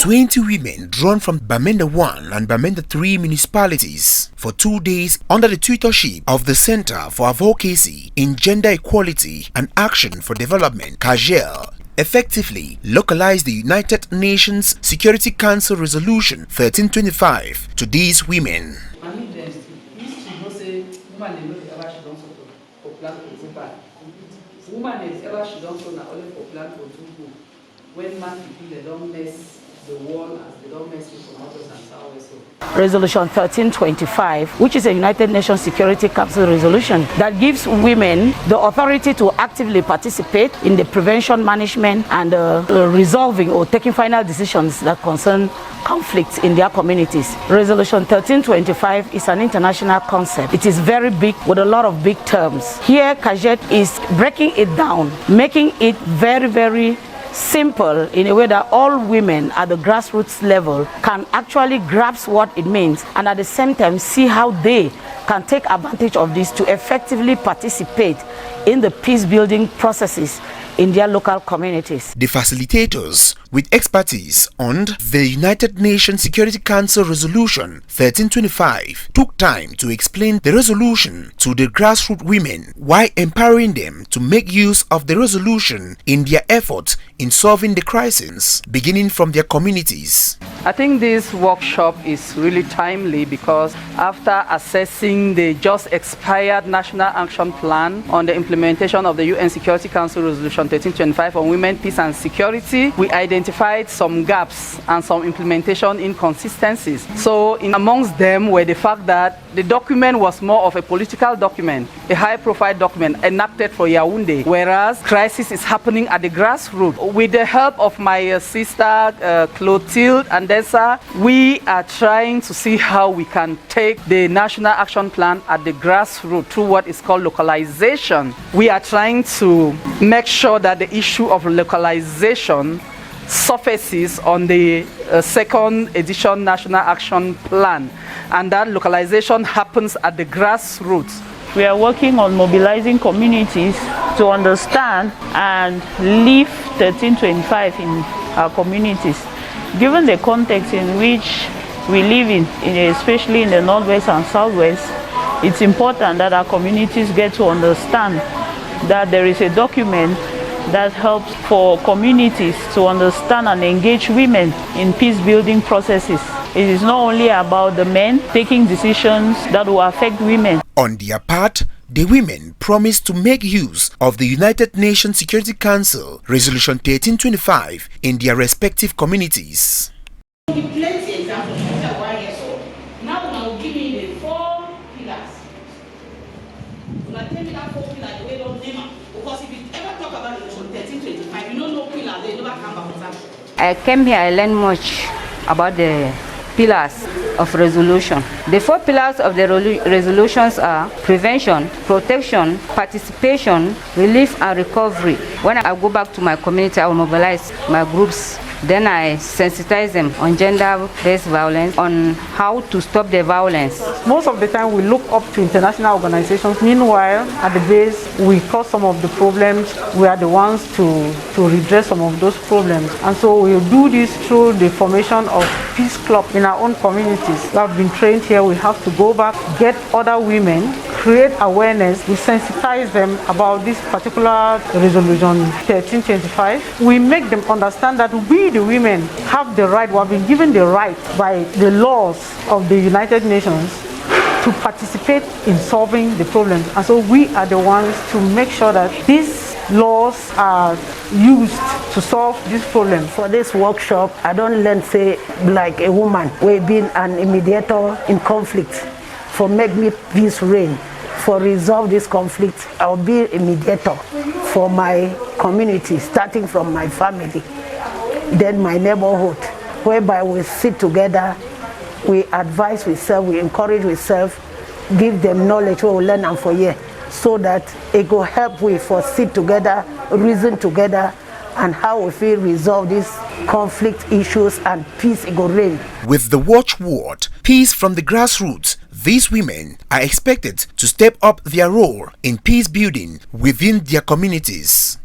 20 women drawn from Bamenda 1 and Bamenda 3 municipalities for 2 days under the tutorship of the Center for Advocacy in Gender Equality and Action for Development, Cagead, effectively localized the United Nations Security Council Resolution 1325 to these women. Resolution 1325, which is a United Nations Security Council resolution that gives women the authority to actively participate in the prevention, management, and resolving or taking final decisions that concern conflicts in their communities. Resolution 1325 is an international concept. It is very big with a lot of big terms. Here, Cagead is breaking it down, making it very, very simple in a way that all women at the grassroots level can actually grasp what it means and at the same time see how they can take advantage of this to effectively participate in the peace building processes in their local communities. The facilitators, with expertise on the United Nations Security Council Resolution 1325, took time to explain the resolution to the grassroots women while empowering them to make use of the resolution in their efforts in solving the crisis, beginning from their communities. I think this workshop is really timely because after assessing the just expired National Action Plan on the implementation of the UN Security Council Resolution 1325 on women, peace and security, we identified some gaps and some implementation inconsistencies. So amongst them were the fact that the document was more of a political document, a high-profile document enacted for Yaoundé, whereas crisis is happening at the grassroots. With the help of my sister Clotilde and Dessa, we are trying to see how we can take the National Action Plan at the grassroots through what is called localization. We are trying to make sure that the issue of localization surfaces on the second edition National Action Plan, and that localization happens at the grassroots. We are working on mobilizing communities to understand and live 1325 in our communities. Given the context in which we live in, especially in the Northwest and Southwest, it's important that our communities get to understand that there is a document that helps for communities to understand and engage women in peace-building processes. It is not only about the men taking decisions that will affect women. On their part, the women promised to make use of the United Nations Security Council Resolution 1325 in their respective communities. Plenty examples. Now give me the 4 pillars. Tell me that 4 pillars the way don't name them. Because if you ever talk about Resolution 1325, you don't know pillars, they never come back with that. I came here, I learned much about the pillars of resolution. The 4 pillars of the resolutions are prevention, protection, participation, relief and recovery. When I go back to my community, I will mobilize my groups. Then I sensitize them on gender-based violence, on how to stop the violence. Most of the time we look up to international organizations. Meanwhile, at the base, we cause some of the problems. We are the ones to redress some of those problems. And so we do this through the formation of peace clubs in our own communities. We have been trained here. We have to go back, get other women, create awareness. We sensitize them about this particular resolution 1325. We make them understand that we, the women, have the right, we have been given the right by the laws of the United Nations to participate in solving the problems. And so we are the ones to make sure that these laws are used to solve this problem. For this workshop, I don't learn, say, like a woman, we being an mediator in conflict, for make me peace reign, for resolve this conflict. I'll be a mediator for my community, starting from my family, then my neighborhood, whereby we sit together, we advise ourselves, we encourage ourselves, give them knowledge we will learn and for year, so that it will help we for sit together, reason together, and how we feel resolve these conflict issues and peace it will reign. With the watchword, peace from the grassroots, these women are expected to step up their role in peace building within their communities.